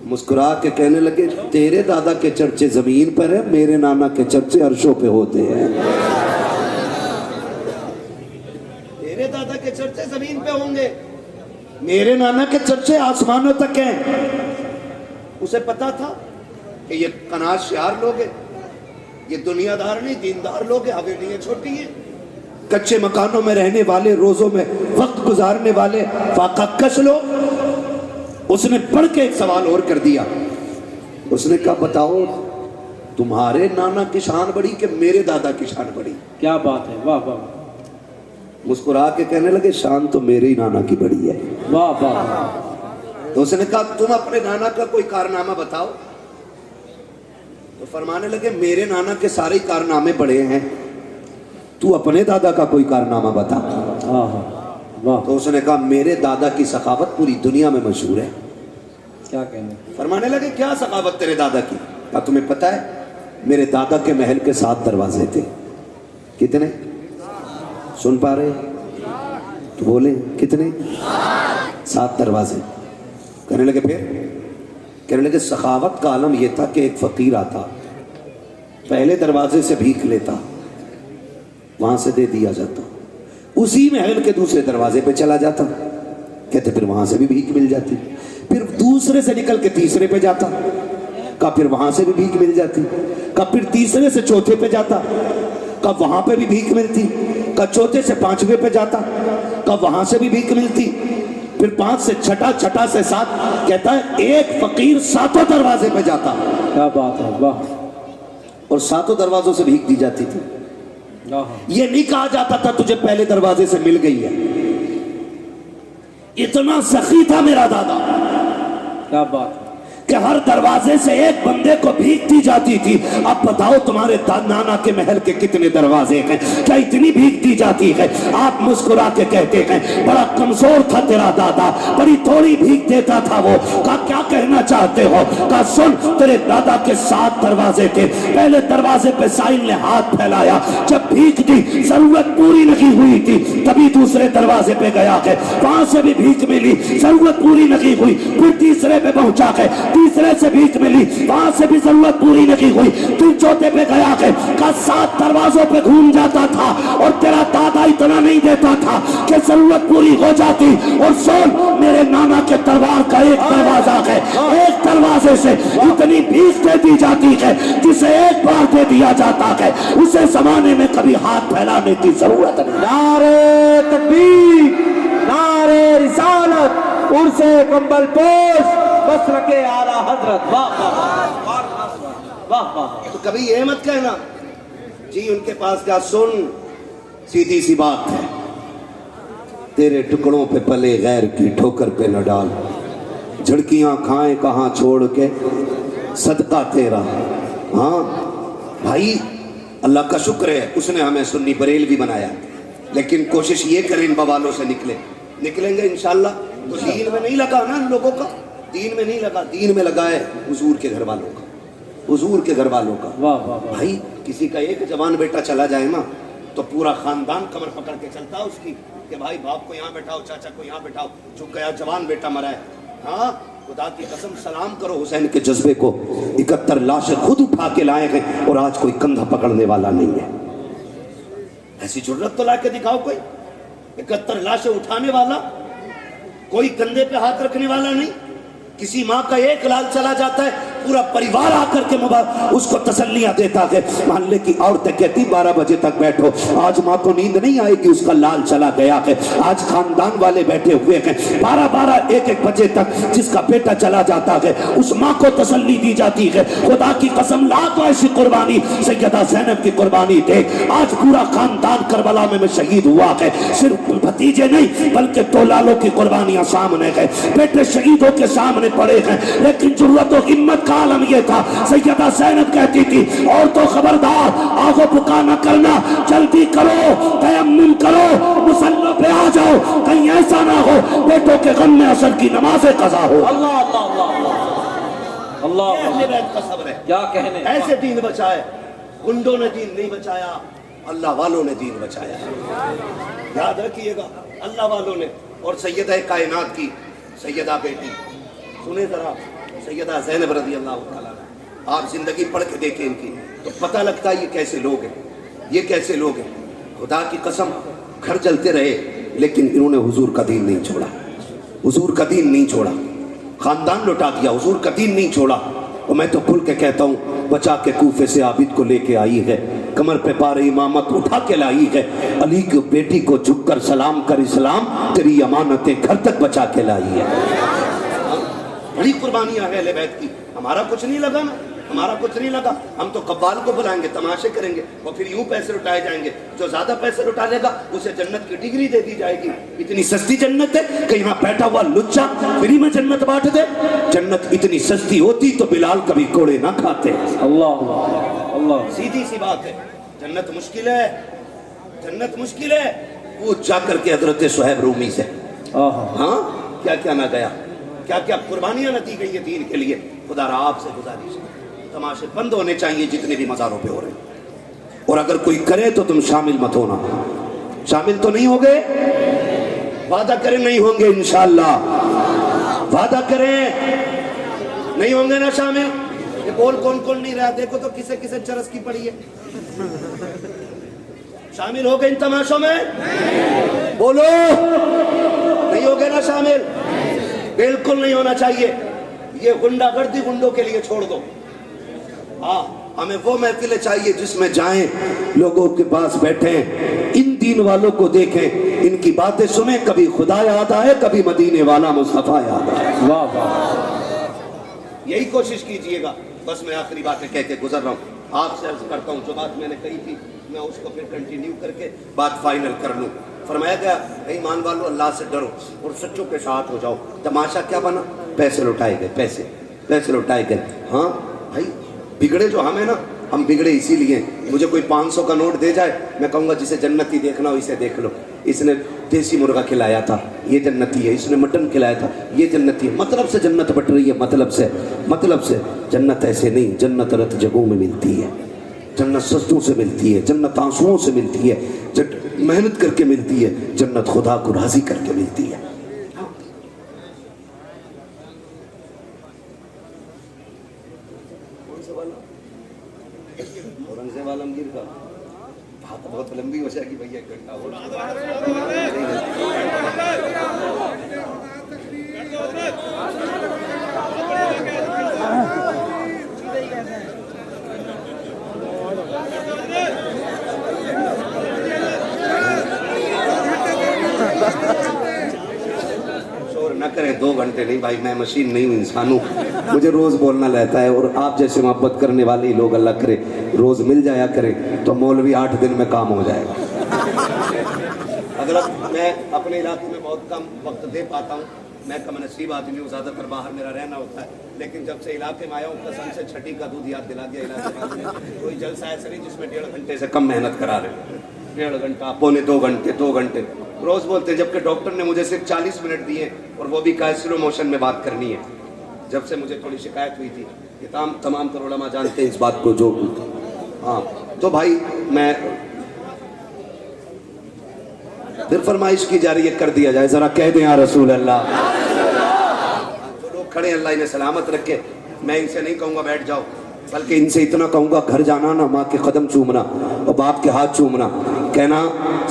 मुस्कुरा के कहने लगे, तेरे दादा के चर्चे जमीन पर है, मेरे नाना के चर्चे अर्शों पे होते हैं। तेरे दादा के चर्चे जमीन पे होंगे, मेरे नाना के चर्चे आसमानों तक हैं। उसे पता था कि ये कनाशियार लोग हैं, ये दुनियादार नहीं दीनदार लोग हैं, हवेलियां छोटी हैं, कच्चे मकानों में रहने वाले, रोजों में वक्त गुजारने वाले फाकाकश लोग। उसने पढ़ के एक सवाल और कर दिया, उसने कहा बताओ तुम्हारे नाना की शान बड़ी कि मेरे दादा की शान बड़ी? क्या बात है, वाह वाह। मुस्कुरा के कहने लगे, शान तो मेरे ही नाना की बड़ी है। वाह वाह। तो उसने कहा तुम अपने नाना का कोई कारनामा बताओ। तो फरमाने लगे, मेरे नाना के सारे कारनामे बड़े हैं, तू अपने दादा का कोई कारनामा बता। वाह। तो उसने कहा, मेरे दादा की सखावत पूरी दुनिया में मशहूर है। क्या कहने। फरमाने लगे, क्या सखावत तेरे दादा की? क्या तुम्हें पता है, मेरे दादा के महल के 7 दरवाजे थे। कितने? सुन पा रहे? तो बोले कितने? 7 दरवाजे। कहने लगे फिर? कहने लगे, सखावत का आलम यह था कि एक फकीर आता, पहले दरवाजे से भीख लेता, वहां से दे दिया जाता, उसी महल के दूसरे दरवाजे पे चला जाता, कहते फिर वहां से भी भीख मिल जाती, फिर दूसरे से निकल के तीसरे पे जाता, का फिर वहां से भी भीख मिल जाती, का फिर तीसरे से चौथे पे जाता, का वहां पे भी भीख मिलती, का चौथे से 5वें पे जाता, का वहां से भी भीख मिलती, फिर 5 से छठा, छठा से 7, कहता है एक फकीर 7 दरवाजे पे जाता। क्या बात है, वाह। और 7 दरवाजों से भीख दी जाती थी। ये नहीं कहा जाता था तुझे पहले दरवाजे से मिल गई है। इतना सखी था मेरा दादा। क्या बात है कि हर दरवाजे से एक बंदे को भीख दी जाती थी। अब बताओ तुम्हारे नाना के महल के कितने दरवाजे हैं? क्या इतनी भीख दी जाती है? आप मुस्कुरा के कहते हैं, बड़ा कमजोर था तेरा दादा, बड़ी थोड़ी भीख देता था वो। का क्या कहना चाहते हो? का सुन, तेरे दादा के 7 दरवाजे थे, पहले दरवाजे पे साहिल ने हाथ फैलाया, जब भीख दी, जरूरत पूरी नहीं हुई थी, तभी दूसरे दरवाजे पे गया है, वहां से भी भीख मिली, जरूरत पूरी नहीं हुई, फिर तीसरे पे पहुंचा है, तीसरे से भीख मिली, वहां से भी जरूरत पूरी नहीं हुई, फिर चौथे पे गया है, का 7 दरवाजों पे घूम जाता था, और तेरा दादा इतना नहीं देता था कि जरूरत पूरी हो जाती। और सुन, मेरे नाना के दरबार का एक दरवाजा है, एक दरवाजे से इतनी भीख दे दी जाती है, जिसे एक बार दे दिया जाता है, उसे जमाने में कभी हाथ फैलाने की जरूरत नहीं। नारे तकबीर, नारे रिसालत, उर्से कंबल पोश, बस रखे आला हजरत। वाह वाह वाह वाह। तो कभी ये मत कहना जी उनके पास क्या। सुन, सीधी सी बात है, तेरे टुकड़ों पे पले गैर की ठोकर पे न डाल, झड़कियां खाएं कहां छोड़ के सदका तेरा। हाँ भाई, अल्लाह का शुक्र है उसने हमें सुन्नी बरेलवी बनाया, लेकिन कोशिश ये करें इन बवालों से निकलेंगे इंशाल्लाह। तो दीन में नहीं लगा ना इन लोगों का, दीन में नहीं लगा, दीन में लगा है हुजूर के घर वालों का, हुजूर के घर वालों का। वाह वाह। भाई किसी का एक जवान बेटा चला जाए ना, तो पूरा खानदान कमर पकड़ के चलता है उसकी, कि भाई बाप को यहाँ बैठाओ, चाचा को यहाँ बैठाओ, चुप गया जवान बेटा मरा है। हाँ, खुदा की कसम सलाम करो हुसैन के जज्बे को। 71 लाशें खुद उठा के लाए हैं और आज कोई कंधा पकड़ने वाला नहीं है। ऐसी जुर्रत तो ला के दिखाओ कोई, 71 लाशें उठाने वाला, कोई कंधे पे हाथ रखने वाला नहीं। किसी माँ का एक लाल चला जाता है पूरा परिवार आकर के उसको तसल्लियां देता है। मोहल्ले की औरतें कहती 12 बजे तक बैठो, आज माँ को नींद नहीं आएगी, उसका लाल चला गया है। आज खानदान वाले बैठे हुए हैं 12-12 1-1 बजे तक, जिसका बेटा चला जाता है उस माँ को तसल्ली दी जाती है। खुदा की कसम ला तो ऐसी कुर्बानी सैयदा ज़ैनब की कुर्बानी दे। आज पूरा खानदान करबला में शहीद हुआ है, सिर्फ भतीजे नहीं बल्कि तोलालों की कुर्बानियां सामने है, बेटे शहीदों के सामने पड़े हैं। लेकिन जरूरत और हिम्मत का आलम यह था, सैयदा ज़ैनब कहती थी और तो खबरदार आगो बुका न करना, जल्दी करो, तयम्मुम करो, मुसल्ला पे आ जाओ, कहीं ऐसा ना हो बेटों के गम में असर की नमाज़ें कज़ा हो। अल्लाह अल्लाह अल्लाह अल्लाह का सब्र है, क्या कहने। ऐसे दीन बचाए, गुंडों ने दीन नहीं बचाया, अल्लाह वालों ने दीन बचाया। याद रखिएगा, अल्लाह वालों ने। और सैयदा कायनात की सैयदा बेटी, सुने जरा, सैयदा ज़ैनब रज़ी अल्लाह तआला, आप जिंदगी पढ़ के देखें इनकी तो पता लगता है ये कैसे लोग हैं, ये कैसे लोग हैं। खुदा की कसम घर जलते रहे लेकिन इन्होंने हुजूर का दीन नहीं छोड़ा, हुजूर का दीन नहीं छोड़ा, खानदान लुटा दिया, हुजूर का दीन नहीं छोड़ा। और मैं तो खुल के कहता हूँ, बचा के कूफे से आबिद को लेके आई है, कमर पे पारे इमामत उठा के लाई है, अली की बेटी को झुककर सलाम कर इस्लाम तेरी अमानतें घर तक बचा के लाई है। बड़ी कुर्बानियां हैं अहले बैत की। हमारा कुछ नहीं लगा ना, हमारा कुछ नहीं लगा, हम तो कब्बाल को बुलाएंगे, तमाशे करेंगे और फिर यूं पैसे लुटाए जाएंगे। जो ज्यादा पैसे लुटा लेगा उसे जन्नत की डिग्री दे दी जाएगी। इतनी सस्ती जन्नत है कि यहाँ बैठा हुआ लुच्चा फ्री में जन्नत बांट दे। जन्नत इतनी सस्ती होती तो बिलाल कभी कोड़े ना खाते। अल्लाह अल्लाह, सीधी सी बात है, जन्नत मुश्किल है, जन्नत मुश्किल है। वो जाकर के हजरत सुहैब रूमी से, हाँ क्या क्या ना गया, क्या क्या कुर्बानियां न दी गई है दीन के लिए। खुदा आपसे गुजारिश है, तमाशे बंद होने चाहिए जितने भी मज़ारों पे हो रहे हैं। और अगर कोई करे तो तुम शामिल मत होना। शामिल तो नहीं होंगे, वादा करें नहीं होंगे इंशाअल्लाह, वादा करें नहीं होंगे ना शामिल। ये बोल कौन कौन नहीं रहा, देखो तो किसे किसे चरस की पड़ी है। शामिल हो गए इन तमाशों में? बोलो, नहीं हो गए ना शामिल? बिल्कुल नहीं होना चाहिए। ये गुंडागर्दी गुंडों के लिए छोड़ दो। हाँ, हमें वो महफिलें चाहिए जिसमें जाएं, लोगों के पास बैठें, इन दीन वालों को देखें, इनकी बातें सुने, कभी खुदा याद आए, कभी मदीने वाला मुस्तफा याद आए। वाह वाह, यही कोशिश कीजिएगा। बस मैं आखिरी बातें कह के गुजर रहा हूँ, आपसे अर्ज करता हूँ, जो बात मैंने कही थी मैं उसको फिर कंटिन्यू करके बात फाइनल कर लूँ। फरमाया गया, ईमान वालों अल्लाह से डरो और सच्चों के साथ हो जाओ। तमाशा क्या बना? पैसे लुटाए गए, पैसे लुटाए गए। हाँ भाई, बिगड़े जो हम है ना, हम बिगड़े इसीलिए। मुझे कोई 500 का नोट दे जाए, मैं कहूँगा जिसे जन्नती देखना हो इसे देख लो। इसने देसी मुर्गा खिलाया था, ये जन्नती है। इसने मटन खिलाया था, ये जन्नती है। मतलब से जन्नत बट रही है, मतलब से। जन्नत ऐसे नहीं, जन्नत रत जगहों में मिलती है, जन्नत सस्तों से मिलती है, जन्नत आंसुओं से मिलती है, मेहनत करके मिलती है, जन्नत खुदा को राजी करके मिलती है। औरंगजेब आलमगीर का बात बहुत लंबी हो जाएगी भैया, एक घंटा हो। शोर न करें, 2 घंटे नहीं भाई, मैं मशीन नहीं हूँ, इंसान हूँ, मुझे रोज बोलना रहता है। और आप जैसे मोहब्बत करने वाले ही लोग अल्लाह करे रोज मिल जाया करें तो मौलवी 8 दिन में काम हो जाएगा। अगर मैं अपने इलाके में बहुत कम वक्त दे पाता हूँ, मैं कम नसीब आदमी हूँ, ज़्यादातर बाहर मेरा रहना होता है। लेकिन जब से इलाके में आया हूँ, कसम से छठी का दूध याद दिला दिया इलाके में। कोई जलसा ऐसा नहीं जिसमें 1.5 घंटे से कम मेहनत करा रहे, 1.5 घंटा, पौने 2 घंटे रोज बोलते हैं। जबकि डॉक्टर ने मुझे सिर्फ 40 मिनट दिए और वो भी कहा स्लो मोशन में बात करनी है। जब से मुझे थोड़ी शिकायत हुई थी, ये तमाम तर उलमा जानते हैं इस बात को। जो हाँ, तो भाई मैं फिर फरमाइश की जा रही है, कर दिया जाए, जरा कह दें या रसूल अल्लाह। जो लोग खड़े अल्लाह इन्हें सलामत रखे। मैं इनसे नहीं कहूँगा बैठ जाओ, बल्कि इनसे इतना कहूँगा, घर जाना ना माँ के कदम चूमना और बाप के हाथ चूमना, कहना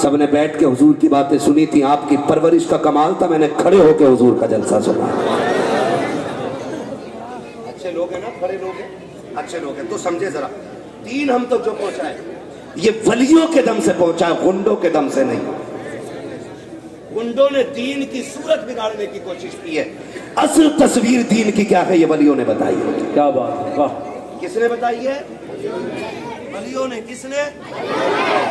सबने बैठ के हुजूर की बातें सुनी थी, आपकी परवरिश का कमाल था, मैंने खड़े होकर हुजूर का जलसा सुना। اچھے لوگ ہیں نا, بڑے لوگ ہیں, اچھے لوگ ہیں, تو سمجھے ذرا, دین ہم تک جو پہنچا ہے یہ ولیوں کے دم سے پہنچا ہے, غنڈوں کے دم سے نہیں. غنڈوں نے دین کی صورت بگاڑنے کی کوشش کی ہے, اصل تصویر دین کی کیا ہے یہ ولیوں نے بتائی ہے. کیا بات, واہ. کس نے بتائی ہے؟ ولیوں نے. کس نے؟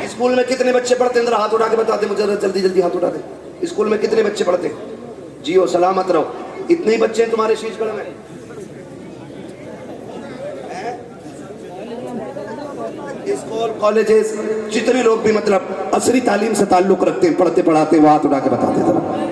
اسکول میں کتنے بچے پڑھتے ہیں, ذرا ہاتھ اٹھا کے بتا دیں مجھے, جلدی جلدی ہاتھ اٹھا دیں. اسکول میں کتنے بچے پڑھتے ہیں؟ جیو سلامت رہو. اتنے ہی بچے ہیں تمہارے شیش گڑھ میں؟ اسکول کالجز جتنے لوگ بھی مطلب عصری تعلیم سے تعلق رکھتے ہیں, پڑھتے پڑھاتے, وہ ہاتھ اٹھا کے بتاتے ذرا.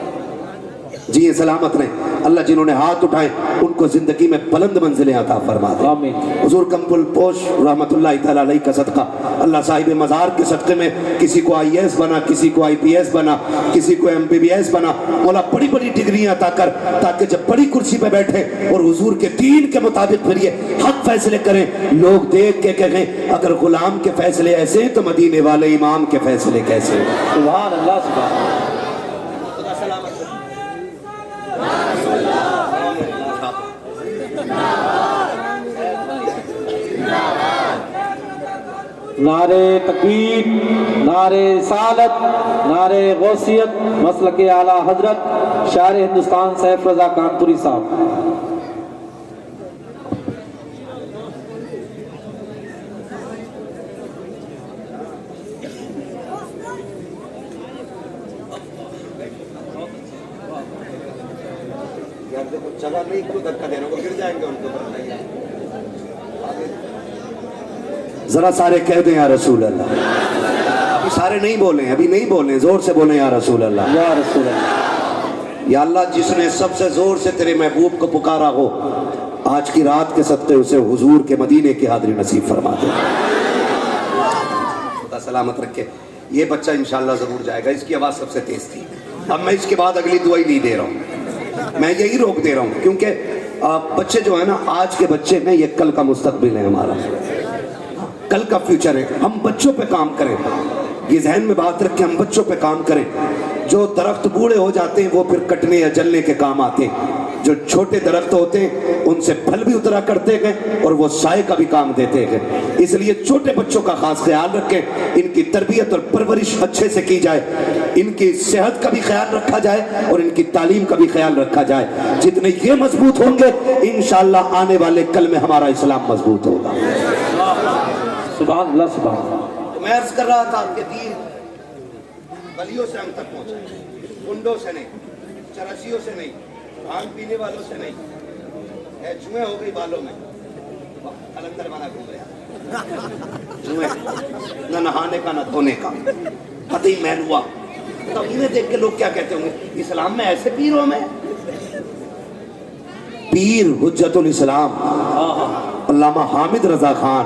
جی سلامت رہیں. اللہ جنہوں نے ہاتھ اٹھائے ان کو زندگی میں بلند منزلیں عطا فرما دے. آمین. حضور کمپل پوش رحمت اللہ تعالیٰ علیہ کا صدقہ, اللہ صاحب مزار کے صدقے میں کسی کو IAS بنا, کسی کو IPS بنا, کسی کو MBBS بنا, مولا بڑی بڑی ڈگریاں عطا کر, تاکہ جب بڑی کرسی پہ بیٹھے اور حضور کے دین کے مطابق پھر یہ حق فیصلے کریں, لوگ دیکھ کے کہیں اگر غلام کے فیصلے ایسے ہیں تو مدینے والے امام کے فیصلے کیسے ہیں. سبحان اللہ, سبحان اللہ. نعرے تکبیر, نعرے رسالت, نعرے غوثیت, مسلک اعلیٰ حضرت شاعر ہندوستان سیف رضا کانپوری صاحب. جگہ نہیں, کیوں دھکا دے رہے ہو, گر جائیں گے ان کو. ذرا سارے کہہ دیں یا رسول اللہ. ابھی سارے نہیں بولیں, ابھی نہیں بولیں, زور سے بولیں یا رسول اللہ. یا رسول اللہ. یا اللہ جس نے سب سے زور سے تیرے محبوب کو پکارا ہو, آج کی رات کے صدقے اسے حضور کے مدینے کی حاضری نصیب فرما دے. خدا سلامت رکھے. یہ بچہ انشاءاللہ ضرور جائے گا, اس کی آواز سب سے تیز تھی. اب میں اس کے بعد اگلی دعائی نہیں دے رہا ہوں, میں یہی روک دے رہا ہوں, کیونکہ بچے جو ہیں نا, آج کے بچے میں یہ کل کا مستقبل ہے ہمارا, کل کا فیوچر ہے. ہم بچوں پہ کام کریں, یہ ذہن میں بات رکھ کے ہم بچوں پہ کام کریں. جو درخت بوڑھے ہو جاتے ہیں وہ پھر کٹنے یا جلنے کے کام آتے ہیں, جو چھوٹے درخت ہوتے ہیں ان سے پھل بھی اترا کرتے گئے اور وہ سائے کا بھی کام دیتے گئے. اس لیے چھوٹے بچوں کا خاص خیال رکھیں, ان کی تربیت اور پرورش اچھے سے کی جائے, ان کی صحت کا بھی خیال رکھا جائے اور ان کی تعلیم کا بھی خیال رکھا جائے. جتنے یہ مضبوط ہوں گے انشاءاللہ آنے والے کل میں ہمارا اسلام مضبوط ہوگا. سبحان اللہ, سبحان اللہ. تو میں عرض کر رہا تھا کہ دین ولیوں سے ہم تک پہنچا, گنڈوں سے نہیں, چرسیوں سے نہیں, بھانگ پینے والوں سے نہیں. جوئیں ہو گئی بالوں میں, قلندر والا گھوم رہا, جوئیں, نہ نہانے کا نہ دھونے کا, قطعی محل ہوا. تو انہیں دیکھ کے لوگ کیا کہتے ہوں گے, اسلام میں ایسے پیر ہو. میں پیر حجت الاسلام علامہ حامد رضا خان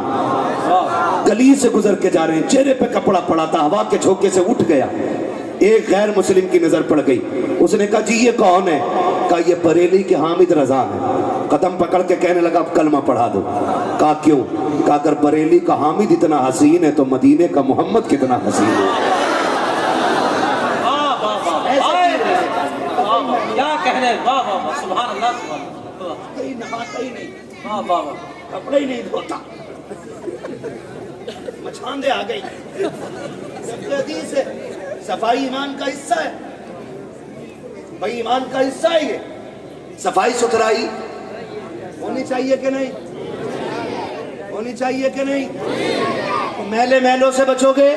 گلی سے گزر کے جا رہے ہیں, چہرے پہ کپڑا پڑا تھا, ہوا کے جھونکے سے اٹھ گیا. ایک غیر مسلم کی نظر پڑ گئی, اس نے کہا جی یہ کون ہے؟ کہا یہ بریلی کے حامد رضا ہے. قدم پکڑ کے کہنے لگا اب کلمہ پڑھا دو. کہا کیوں؟ کہا اگر بریلی کا حامد اتنا حسین ہے تو مدینے کا محمد کتنا حسین ہے. کیا کہہ رہے, واہ واہ واہ, سبحان اللہ, سبحان اللہ. کہیں نہاتا ہی نہیں, واہ واہ واہ, کپڑے ہی نہیں دھوتا, مچھاندے آ گئی. حدیث ہے صفائی ایمان کا حصہ ہے بھائی, ایمان کا حصہ ہے یہ. صفائی ستھرائی ہونی چاہیے کہ نہیں, ہونی چاہیے کہ نہیں. میلے میلوں سے بچو گے,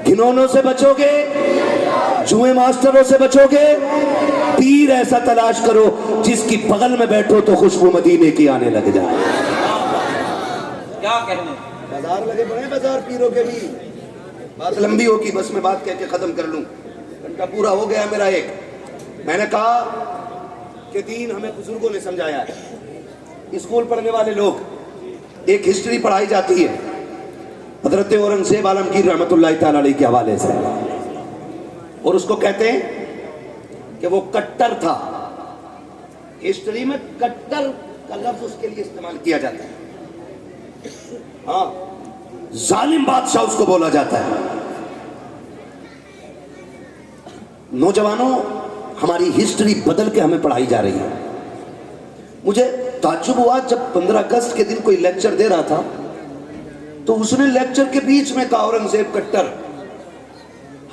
گھنونوں سے بچو گے, جوئے ماسٹروں سے بچو گے. پیر ایسا تلاش کرو جس کی بغل میں بیٹھو تو خوشبو مدینے کی آنے لگ جائے. کیا کہنے, بازار لگے پڑے ہیں, بازار پیروں کے بھی. بات لمبی ہوگی, بس میں بات کہہ کے ختم کر لوں, گھنٹہ پورا ہو گیا میرا. ایک میں نے کہا کہ دین ہمیں بزرگوں نے سمجھایا ہے. اسکول پڑھنے والے لوگ, ایک ہسٹری پڑھائی جاتی ہے حضرت اورنگزیب عالمگیر رحمت اللہ تعالی علیہ کے حوالے سے, اور اس کو کہتے ہیں کہ وہ کٹر تھا. ہسٹری میں کٹر کا لفظ اس کے لیے استعمال کیا جاتا ہے. ہاں, ظالم بادشاہ اس کو بولا جاتا ہے. نوجوانوں, ہماری ہسٹری بدل کے ہمیں پڑھائی جا رہی ہے. مجھے ताज्जुब हुआ जब 15 अगस्त के दिन कोई लेक्चर दे रहा था तो उसने लेक्चर के बीच में कहा औरंगजेब कट्टर।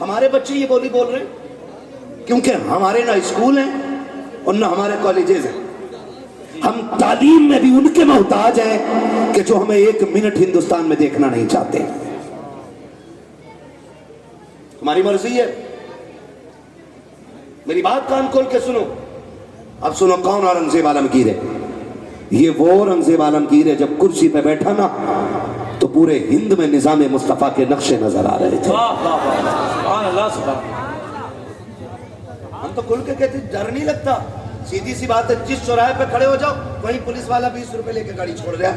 हमारे बच्चे ये बोली बोल रहे हैं क्योंकि हमारे ना स्कूल हैं और ना हमारे कॉलेजेस हैं। हम तालीम में भी उनके मोहताज हैं कि जो हमें 1 मिनट हिंदुस्तान में देखना नहीं चाहते। हमारी मर्जी है। मेरी बात कान खोल के सुनो। अब सुनो कौन औरंगजेब आलमगीर है। ये वो औरंगजेब आलमगीर है जब कुर्सी पे बैठा ना तो पूरे हिंद में निजाम मुस्तफा के नक्शे नजर आ रहे थे। हम तो खुल के कहते डर नहीं लगता। सीधी सी बात है, जिस चौराहे पे खड़े हो जाओ वहीं पुलिस वाला 20 रुपए लेके गाड़ी छोड़ दिया।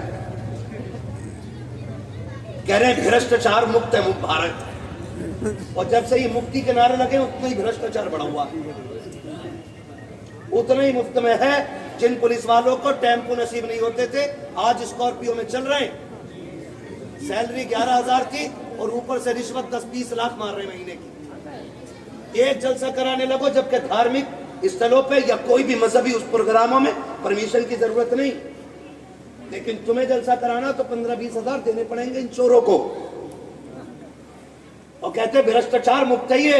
कह रहे हैं भ्रष्टाचार मुक्त है भारत। और जब से ये मुक्ति के नारे लगे उतना ही भ्रष्टाचार बढ़ा हुआ। उतना ही मुफ्त में है। जिन पुलिस वालों को टेम्पो नसीब नहीं होते थे आज स्कॉर्पियो में चल रहे हैं। सैलरी 11,000 थी और ऊपर से रिश्वत 10-20 लाख मार रहे महीने की। एक जलसा कराने लगो जबकि धार्मिक स्थलों पे या कोई भी मजहबी उस प्रोग्रामों में परमिशन की जरूरत नहीं, लेकिन तुम्हें जलसा कराना तो 15-20 हजार देने पड़ेंगे इन चोरों को। और कहते भ्रष्टाचार मुक्त है ये।